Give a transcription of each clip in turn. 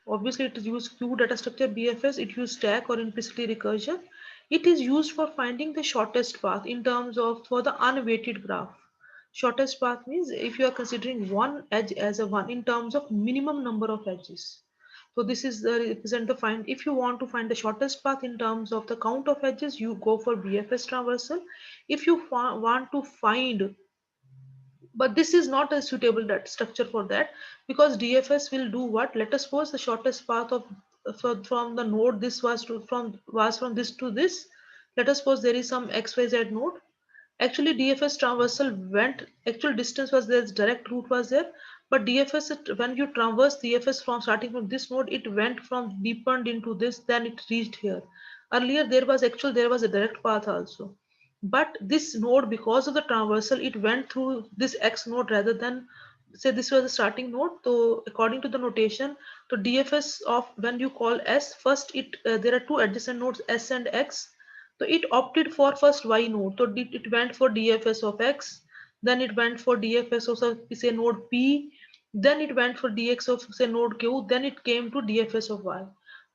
Obviously it is used queue data structure BFS, it uses stack or implicitly recursion. It is used for finding the shortest path in terms of for the unweighted graph. Shortest path means if you are considering one edge as a one in terms of minimum number of edges. So this is the represent the find. If you want to find the shortest path in terms of the count of edges, you go for BFS traversal. If you want to find, but this is not a suitable that structure for that, because DFS will do what? Let us suppose the shortest path of from the node this was to from this to this. Let us suppose there is some XYZ node. Actually, DFS traversal went, actual distance was there, direct route was there, but DFS, when you traverse DFS from starting from this node, it went from deepened into this, then it reached here. Earlier, there was a direct path also. But this node, because of the traversal, it went through this X node rather than, say, this was the starting node. So according to the notation, the DFS of when you call S, first there are two adjacent nodes S and X, so it opted for first Y node. So it went for DFS of X, then it went for DFS of say node P, then it went for DX of say node Q, then it came to DFS of Y.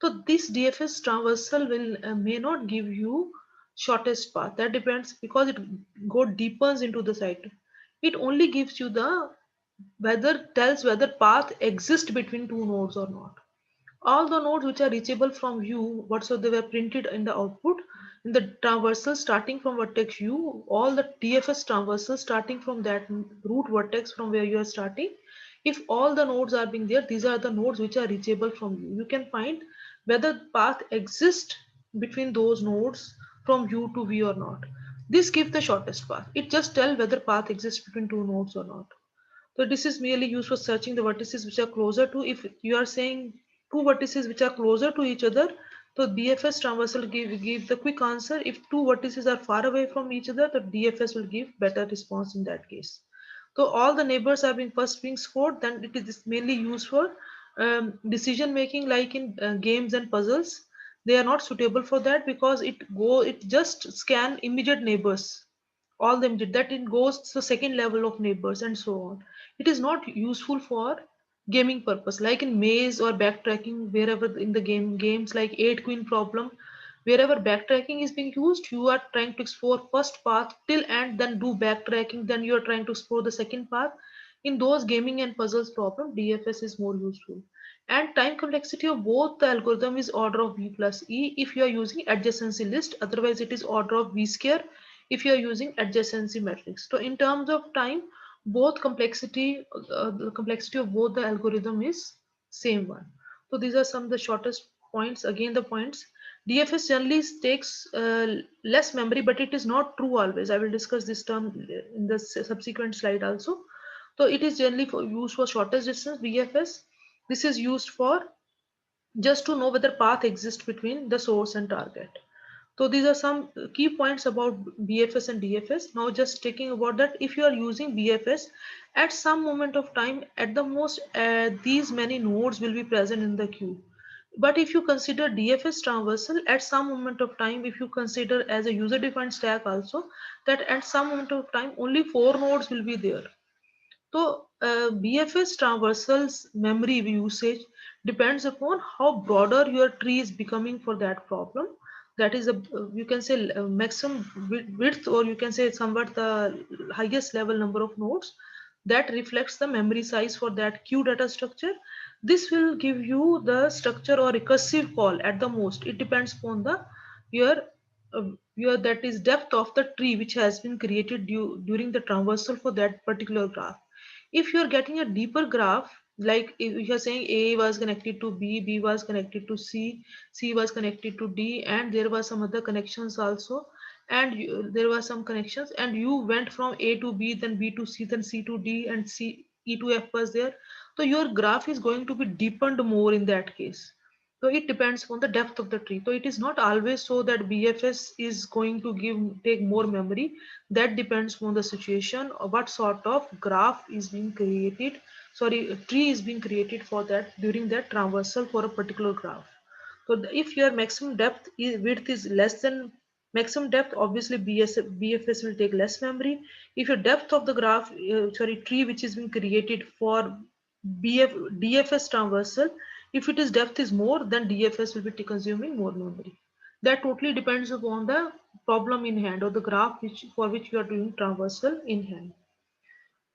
So this DFS traversal will may not give you shortest path. That depends because it go deepens into the site. It only gives you the whether tells whether path exists between two nodes or not. All the nodes which are reachable from you, whatsoever they were printed in the output, in the traversal starting from vertex u, all the DFS traversal starting from that root vertex from where you are starting, if all the nodes are being there, these are the nodes which are reachable from you. You can find whether path exists between those nodes from u to v or not. This gives the shortest path. It just tells whether path exists between two nodes or not. So this is merely used for searching the vertices which are closer to, if you are saying two vertices which are closer to each other, so BFS traversal give the quick answer. If two vertices are far away from each other, the DFS will give better response in that case. So all the neighbors are being first being scored, then it is mainly used for decision making, like in games and puzzles. They are not suitable for that because it just scan immediate neighbors, all them did that, it goes to second level of neighbors and so on. It is not useful for gaming purpose, like in maze or backtracking, wherever in the games like 8 queen problem, wherever backtracking is being used, you are trying to explore first path till end, then do backtracking, then you are trying to explore the second path. In those gaming and puzzles problem, DFS is more useful. And time complexity of both the algorithm is order of v plus e if you are using adjacency list, otherwise it is order of v square if you are using adjacency matrix. So in terms of time, both the complexity of both the algorithm is same one. So these are some of the shortest points. Again, the points. DFS generally takes less memory, but it is not true always. I will discuss this term in the subsequent slide also. So it is generally used for shortest distance BFS. This is used for just to know whether path exists between the source and target. So these are some key points about BFS and DFS. Now just taking about that, if you are using BFS, at some moment of time, at the most, these many nodes will be present in the queue. But if you consider DFS traversal, at some moment of time, if you consider as a user-defined stack also, that at some moment of time, only 4 nodes will be there. So BFS traversal's memory usage depends upon how broader your tree is becoming for that problem. That is a you can say maximum width, or you can say somewhat the highest level number of nodes that reflects the memory size for that queue data structure. This will give you the structure or recursive call at the most. It depends upon the your your that is depth of the tree which has been created during the traversal for that particular graph. If you're getting a deeper graph, like if you're saying A was connected to B, B was connected to C, C was connected to D, and there were some other connections also, and there were some connections, and you went from A to B, then B to C, then C to D, and C E to F was there. So your graph is going to be deepened more in that case. So it depends on the depth of the tree. So it is not always so that BFS is going to take more memory. That depends on the situation, or what sort of graph is being created, sorry, a tree is being created for that during that traversal for a particular graph. So if your maximum width is less than maximum depth, obviously BFS will take less memory. If your depth of the graph, tree which is being created for DFS traversal If it is depth is more, then DFS will be consuming more memory. That totally depends upon the problem in hand or the graph which for which you are doing traversal in hand.